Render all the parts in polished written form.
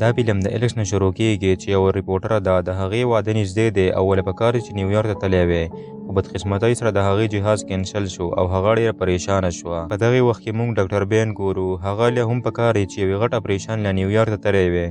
دا فلم د الکس نه شروع کیږي چې یو ریپورټر ده د هغې واده نږدې دی او ول پکار چې نیویارک ته تللی وي خو بدقسمتۍ سره د هغې جهاز کینسل شو او هغه ډېره پریشانه شوه. په دغې وخت کې موږ ډاکټر بین ګورو. هغه له هم پکار چې یو غټ اپریشن له نیویارک ته تللی وي.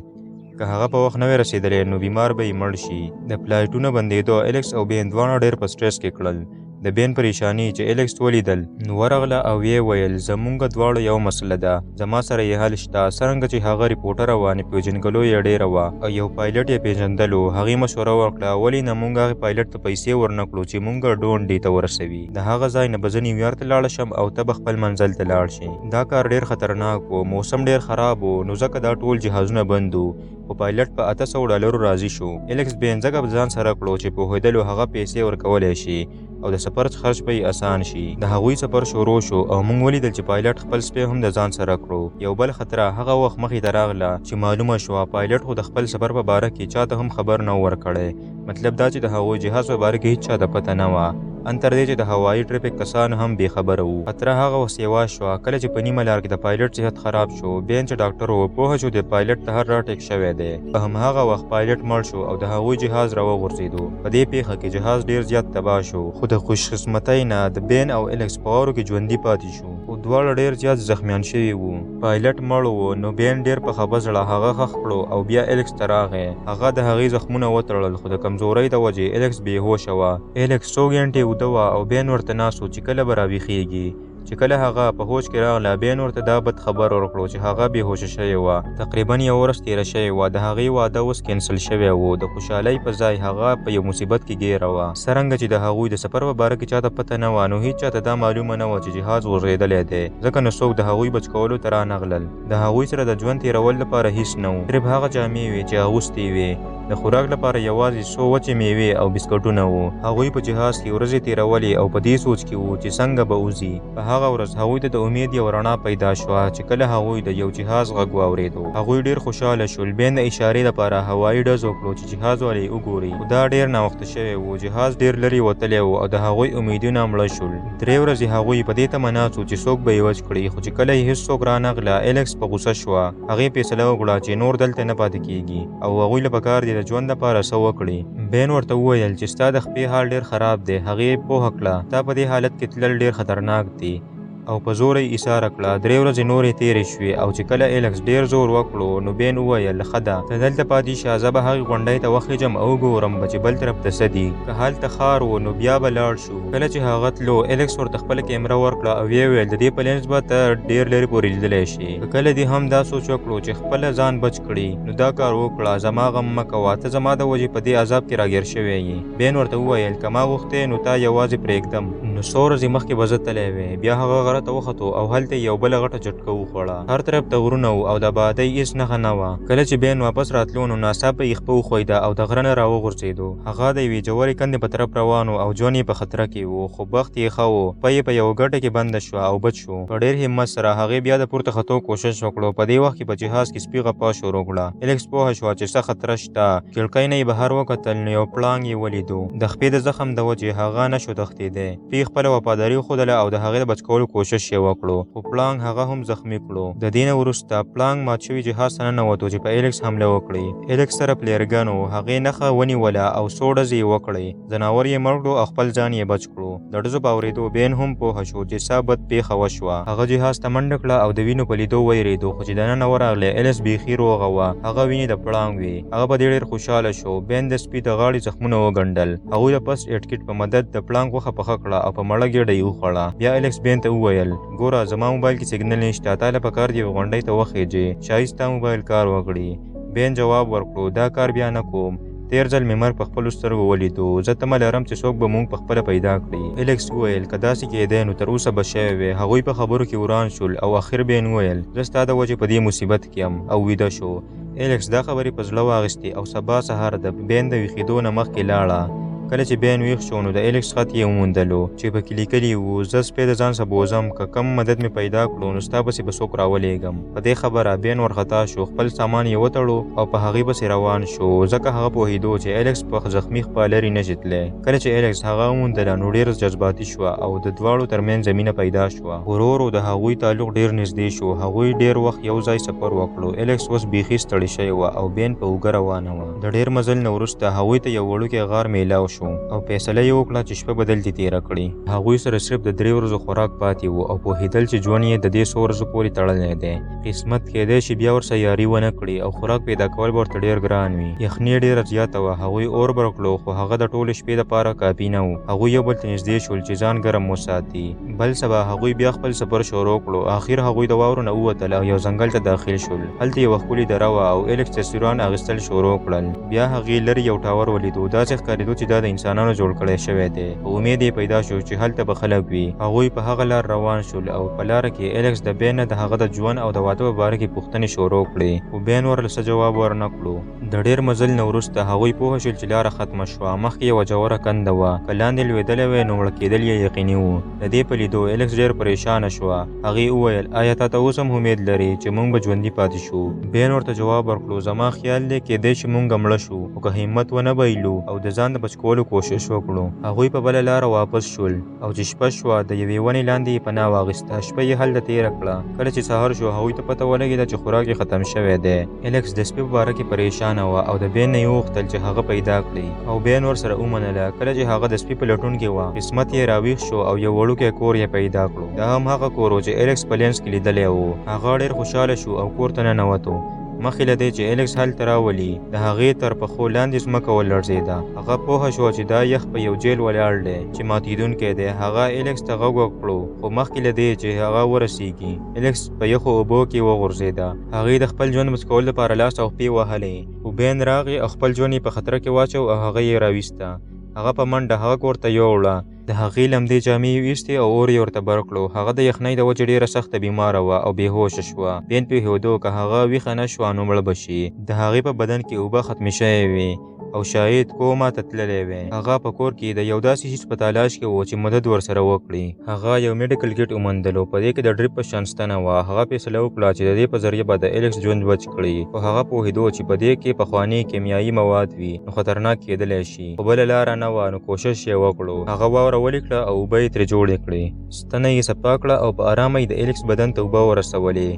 که هغه په وخت نه وي رسېدلی نو بیمار به یې مړ شي. د فلایټونو بندېدو الکس او بین دواړه ډېر په سټرس کې کړل. د بین پریشانی چې الکس ولیدل نو ورغله او یې ویل زمونږ دواړو یو مسله ده، زما سره یې حل شته. څرنګه چې هغه ریپورټره وه نو پیژنګلو یې ډېره وه او یو پایلټ یې پیژندلو. هغې مشوره ورکړه ولې نه موږ هغې پایلټ ته پیسې ورنکړو چې موږ ډونډي ته ورسوي. د هغه ځای نه به زه نیویارک ته لاړه شم او ته به خپل منزل ته لاړ شې. دا کار ډېر خطرناک و، موسم ډېر خراب و، نو ځکه دا ټول جهازونه بند وو. خو پایلټ په $800 راضي شو. الکس بین ځکه ځان سره کړو چې پوهېدلو هغه پیسې ورکولی شي او د سفر خرچ به یې اسان شي. د هغوی سفر شروع شو او موږ ولیدل چې پایلټ خپل سپی هم د ځان سره کړو. یو بل خطره هغه وخت مخې ته راغله چې معلومه شوه پایلټ خو د خپل سفر په باره کې چاته هم خبر نه ورکړی. مطلب دا چې د هغوی جهاز په باره کې هیڅ چاته پته نه وه، ان تر دې چې د هوایي ټریفیک کسان هم بې خبره وو. خطره هغه وخت یوه شوه کله چې په نیمه لار کې د پایلټ صحت خراب شو. بین چې ډاکټر و پوه شو د پایلټ ته هر راټیک شوی دی. په هماغه وخت پایلټ مړ شو او د هغوی جهاز راوغورځېدو. په دې پیښه کې جهاز ډېر زیات تباه شو، خو د خوشقسمتۍ نه د بین او الکس په واورو کې ژوندي پاتې شو، خو دواړه ډېر زیات زخمیان شوي وو. پایلټ مړ و نو بین ډېر په خپه زړه هغه ښخ کړو او بیا الکس ته راغی. هغه د هغې زخمونه وتړل خو د کمزورۍ د وجې الکس بې هوشه وه. الکس څو ګنټې ویده وه او بین ورته ناست و چې کله به راویښېږي. چې کله هغه په هوش کې راغله بین ورته دا بد خبر ورکړو چې هغه بې هوشه شوې وه. تقریبا یو ورځ تېره شوې وه. د هغې واده اوس کینسل شوی و. د خوشحالۍ په ځای هغه په یو مصیبت کې ګیره وه. څرنګه چې د هغوی د سفر په باره کې چاته پته نه وه نو هیڅ چاته دا معلومه نه وه چې جهاز غورځېدلی دی، ځکه نو څوک د هغوی بچ کولو ته رانغلل. د هغوی سره د ژوند تېرولو لپاره هیڅ نه و، صرف هغه جامې وې چې اغوستې وې. د خوراک لپاره یوازې څو وچې میوې او بسکټونه وو. هغوی په جهاز کې ورځې تېرولې او په دې سوچ کې وو چې څنګه به وځي. په هغه ورځ هغوی ته د امید یو رڼا پیدا شوه چې کله هغوی د یو جهاز غږ واورېدو. هغوی ډېر خوشحاله شول. بین د اشارې لپاره هوایي ډز وکړو چې جهاز ولې وګوري، خو دا ډېر ناوخته شوی و. جهاز ډېر لرې وتلی و او د هغوی امیدونه مړه شول. 3 ورځې هغوی په دې تمه ناست وو چې څوک به یې وچ کړي، خو چې کله یې هېڅوک رانغله الکس په غوسه شوه. هغې فیصله وکړه چې نور دلته نه پاتې کېږي او هغوی له پکار دي د ژوند لپاره څه وکړي. بین ورته وویل چې ستا د خپې حال ډېر خراب دی. هغې پوهه کړه تا په دې حالت کې تلل ډېر خطرناک دی او په زور یې ایساره کړه. 3 ورځې نورې تېرې شوې او چې کله الکس ډېر زور وکړو نو بین وویل ښه ده ته دلته پاتې شه، زه به هغې غونډۍ ته وخېږم او وګورم به چې بل طرف ته څه دي. که هلته ښار و نو بیا به لاړ شو. کله چې هغه تلو الکس ورته خپله کیمره ورکړه او ویې ویل د دې په لینز به ته ډېر لرې پورې لیدلی شي. که کله دې هم دا سوچ وکړو چې خپله ځان بچ کړي نو دا کار وکړه. زما غم مه کوه، ته زما د وجې په دې عذاب کې راګیر شوی یې. بین ورته وویل که ما غوښتې نو تا یوازې پرېږدم. نو څو ورځې مخکې به زه تللی وې. بیا هغه غره ته وختو او هلته یو بله غټه جټکه وخوړه. هر طرف ته غرونه وو او د بادۍ هېڅ نښه نه وه. کله چې بین واپس راتلو نو ناڅاپه یې خپه وښویده او د غره نه راوغورځېدو. هغه د یوې ژورې کندې په طرف روان و او ژوند یې په خطره کې و، خو بخت یې ښه و. پۍ یې په یوه ګټه کې بنده شوه او بچ شو. په ډېر همت سره هغې بیا د پورته ختو کوشش وکړو. په دې وخت کې په جهاز کې سپي غپا شروع کړه. الکس پوهه شوه چې څه خطره شته. کړکۍ نه یې بهر وکتل نو یو پړانګ یې ولیدو. د خپې د زخم د وجې هغه نه شو تښتېدی. سپي خپله وفاداري وښودله او د هغې د بچ کولو کوشش یې وکړو، خو پړانګ هغه هم زخمی کړو. د دې نه وروسته پړانګ مات شوي جهاز ته ننوتو چې په الکس حمله وکړي. الکس سره فلیرګن و. هغې نښه ونیوله او څو ډزې یې وکړې. ځناور یې مړ کړو او خپل ځان یې بچ کړو. د ډزو په اورېدو بین هم پوهه شو چې څه بد پېښه وشوه. هغه جهاز ته منډه کړه او د وینو په لیدو ویرېدو، خو چې دننه ورغلی الکس بیخي روغه وه. هغه وینې د پړانګ وې. هغه په دې ډېر خوشحاله شو. بین د سپي د غاړې زخمونه وګنډل. هغوی د فسټ ایډ کټ په مدد د پړانګ غوښه پخه کړه او په مړه ګېډه یې وخوړه. بیا الکس بین ته وویل ګوره زما موبایل کې سیګنل نشته، تا له پکار دی غونډۍ ته وخېږې، شایي ستا موبایل کار وکړي. بین جواب ورکړو دا کار بیا نه کوم. تېر ځل مې مرګ په خپلو سترګو ولیدو. زه تمه لرم چې څوک به موږ پخپله پیدا کړي. الکس وویل که داسې کېدی نو تر اوسه به شوی وې. هغوی په خبرو کې وران شول او اخر بین وویل زه ستا د وجې په دې مصیبت کې یم او ویده شو. الکس دا خبرې په زړه واخیستې او سبا سهار د بین د ویښېدو نه مخکې لاړه. کله چې بین ویښ شو نو د الیکس خط یې وموندلو چې پکې لیکلي وو زه سپی د ځان څخه بوځم که کم مدد مې پیدا کړو نو ستا پسې به څوک راولېږم. په دې خبره بین ورخطا شو، خپل سامان یې وتړو او په هغې پسې روان شو ځکه هغه پوهېدو چې الیکس په زخمي خپه لرې نه شي تللی. کله چې الیکس هغه وموندله نو ډېر جذباتي شوه او د دواړو ترمنځ مینه پیدا شوه. ورو ورو د هغوی تعلق ډېر نږدې شو. هغوی ډېر وخت یو ځای سفر وکړو. الیکس اوس بیخي ستړې شوې وه او بین په اوږه روانه وه. د ډېر مزل نه وروسته هغوی ته یو وړوکی غار میلاو شو او فیصله یې وکړه چې شپه به دلته تېره کړي. هغوی سره صرف د 3 ورځو خوراک پاتې و او پوهېدل چې ژوند یې د دې 100 ورځو پورې تړلی دی. قسمت کېدی شي بیا ورسره یاري ونه کړي او خوراک پیدا کول به ورته ډېر ګران وي. یخني ډېره زیاته وه. هغوی اور بل کړو خو هغه د ټولې شپې دپاره کافي نه و. هغوی یو بل ته نږدې شول چې ځان ګرم وساتي. بل سبا هغوی بیا خپل سفر شروع کړو. آخر هغوی د واورو نه ووتل او یو ځنګل ته داخل شول. هلته یوه ښکلې دره وه او الیکس تصویران اخیستل شروع کړل. بیا هغې لرې یو ټاور ولیدو. داسې ښکارېدو چې دا د انسانانو جوړ کړی شوی دی. په امید یې پیدا شو چې هلته به خلک وي. هغوی په هغه لار روان شول او په لاره کې الیکس د بین نه د هغه د ژوند او د واده په باره کې پوښتنې شروع کړې خو بین ورله څه جواب ورنه کړو. د ډېر مزل نه وروسته هغوی پوه شول چې لاره ختمه شوه. مخکې یوه ژوره کنده وه. که لاندې لوېدلی وی نو مړه کېدل یې یقیني وو. د دې په لیدو الیکس ډېر پریشانه شوه. هغې وویل آیا تا ته اوس هم امید لرې چې موږ به ژوندي پاتې شو؟ بین ورته جواب ورکړو زما خیال دی کېدی شي موږ مړه شو خو که همت ونه بایلو او د ځان د بچ کولو کوشش وکړو. هغوی په بله لاره واپس شول او چې شپه شوه د یوې ونې لاندې یې پناه واخیسته. شپه یې هلته تېره کړه. کله چې سهار شو هغوی ته پته ولګېده چې خوراک یې ختم شوی دی. الیکس د سپي په باره کې پریشانه وه او د بین نه یې وغوښتل چې هغه پیدا کړي او بین ورسره ومنله. کله چې هغه د سپي په لټون کې وه قسمت یې راویښ شو او یو وړوکی کور یې پیدا کړو. دا هم هغه کور و چې الیکس په لینز کې لیدلی و. هغه ډېر خوشحاله شو او کور ته ننوتو. مخکې له دې چې الیکس هلته راولي د هغې تر پښو لاندې ځمکه ولړزېده. هغه پوهه شوه چې دا یخ په یو جیل ولاړ دی چې ماتېدونکی دی. هغه الیکس ته غږ وکړو خو مخکې له دې چې هغه ورسیږي الیکس په یخو اوبو کې وغورځېده. هغې د خپل ژوند بچ کولو لپاره لاس او پښې وهلې خو بین راغی او خپل ژوند یې په خطر کې واچو او هغه یې راویسته. هغه په منډه هغه کور ته یوړه. د هغې لمدې جامې یې ویستې او اور یې ورته بر کړو. هغه د یخنۍ د وجې ډېره سخته بیماره وه او بېهوشه شوه. بین پوهېدو که هغه ویښه نه شوه نو مړه به شي. د هغې په بدن کې اوبه ختمې شوې وې او شاید کوما ته تللی وی. هغه په کور کې د یو داسې هیڅ په تلاش کې و چې مدد ورسره وکړي. هغه یو میډیکل کیټ وموندلو. په دې کې د ډریپ په شان ستنه وه. هغه فیصله وکړه چې د دې په ذریعه به د الیکس ژوند بچ کړي خو هغه پوهېدو چې په دې کې پخواني کیمیایي مواد وي نو خطرناک کېدلی شي. خو بله لاره نه وه نو کوشش یې وکړو. هغه واوره ولې کړه او اوبه یې ترې جوړې کړې. ستنه یې صفا کړه او په ارامه یې د الیکس بدن ته اوبه ورسولې.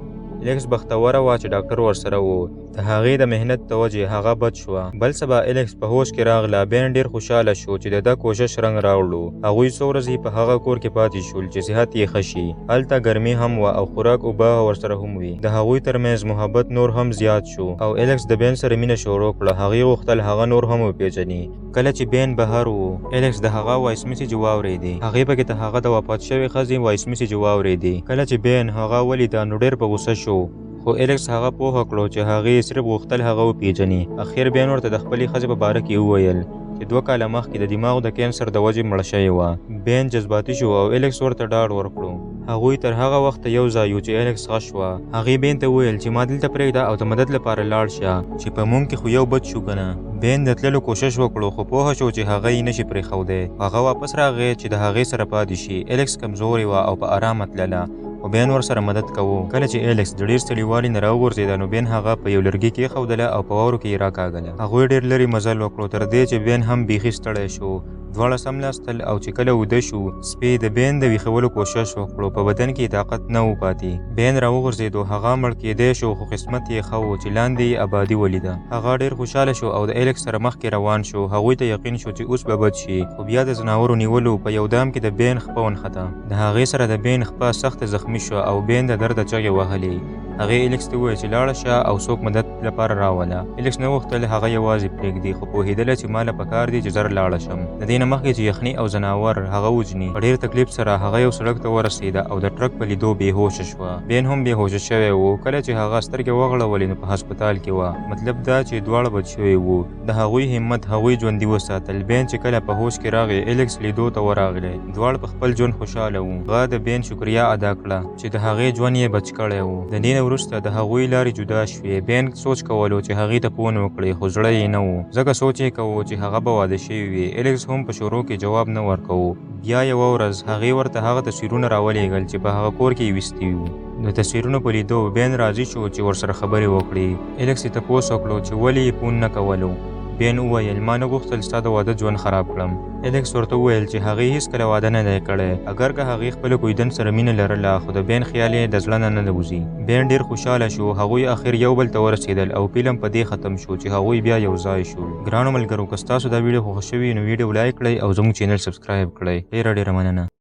الیکس بختوره وه چې ډاکټر ورسره و. د هغې د مهنت د وجې هغه بد شوه. بل سبا الیکس په هوش کې راغله. بین ډېر خوشحاله شو چې د ده کوشش رنګ راوړو. هغوی څو ورځې په هغه کور کې پاتې شول چې صحت یې ښه شي. هلته ګرمي هم وه او خوراک اوبه ورسره هم وي. د هغوی ترمنځ محبت نور هم زیات شو او الیکس د بین سره مینه شروع کړه. هغې غوښتل هغه نور هم وپېژني. کله چې بین بهر و الیکس د هغه وایس میسیج واورېدی. هغې پکې د هغه د وفات شوې ښځې وایس میسیج واورېدی. کله چې بین هغه ولیده نو ډېر په غوسه شو خو الیکس هغه پوهه کړو چې هغې صرف غوښتل هغه وپېژني. اخر بین ورته د خپلې ښځې په باره کې وویل چې 2 کاله مخکې د دماغو د کینسر د وجې مړه شوې وه. بین جذباتي شو او الیکس ورته ډاډ ورکړو. هغوی تر هغه وخته یو ځای و چې الیکس ښه شوه. هغې بین ته وویل چې ما دلته پرېږده او د مدد لپاره لاړ شه چې په موږ کې خو یو بد شو که نه. بین د تللو کوشش وکړو خو پوهه شو چې هغه یې نشي پرېښودی. هغه واپس راغی چې د هغې سره پاتې شي. الیکس کمزورې وه او په ارامه تلله او بین ورسره مدد کوو. کله چې الیکس د ډېر ستړیوالي نه راوغورځېده نو بین هغه په یو لرګي کېښودله او په واورو کې یې راکاږله. هغوی ډېر لرې مزل وکړو تر دې چې بین هم بیخي ستړی شو. دواړه سملاستل او چې کله ویده شو سپی د بین د ویښولو کوشش وکړو. په بدن کې طاقت نه و پاتې. بین راوغورځېدو. هغه مړ کېدی شو خو قسمت یې ښه و چې لاندې یې ابادي ولیده. هغه ډېر خوشحاله شو او د الیکس سره مخکې روان شو. هغوی ته یقین شو چې اوس به بد شي خو بیا د ځناورو نیولو په یو دام کې د بین خپه ونښته. د هغې سره د بین خپه سخت زخمي شوه او بین د درده چغې وهلې. هغې الیکس ته وویل چې لاړه شه او څوک مدد لپاره راوله. الیکس نه غوښتل هغه یوازې پرېږدي خو پوهېدله چې ما له پکار دی چې زر لاړه شم. د دې نه مخکې چې یخني او ځناور هغه وجني په ډېر تکلیف سره هغه یو سړک ته ورسېده او د ټرک په لیدو بېهوشه شوه. بین هم بېهوشه شوی و. کله چې هغه سترګې وغړولې نو په هسپتال کې وه. مطلب دا چې دواړه بد شوي وو. د هغوی همت هغوی ژوندي وساتل. بین چې کله په هوش کې راغی الیکس لیدو ته ورغلی. دواړه په خپل ژوند خوشحاله وو. هغه د بین شکریا ادا کړه چې د هغې ژوند یې بچ کړی و. د دې نه وروسته د هغوی لارې جدا شوې. بین سوچ کولو چې هغې ته فون وکړي خو زړه یې نه و، ځکه سوچ یې کوو چې هغه به واده شوی وي. الیکس هم په شروع کې جواب نه ورکوو. بیا یوه ورځ هغې ورته هغه تصویرونه راولېږل چې په هغه کور کې یې ویستي وو. د تصویرونو په لیدو بین راضي شو چې ورسره خبرې وکړي. الیکس یې تپوس وکړو چې ولې یې فون نه کولو. بین وویل ما نه غوښتل ستا د واده ژوند خراب کړم. الیکس ورته وویل چې هغې هیڅکله واده نه دی کړی، اگر که هغې خپل کویدن سره مینه لرله، خو د بین خیال یې د زړه نه وځي. بین ډېر خوشحاله شو. هغوی اخر یو بل ته ورسېدل او فلم په دې ختم شو چې هغوی بیا یو ځای شول. ګرانو ملګرو، که ستاسو دا ویډیو خوښ شوي نو ویډیو لایک کړئ او زموږ چینل سبسکرایب کړئ. ډېره مننه.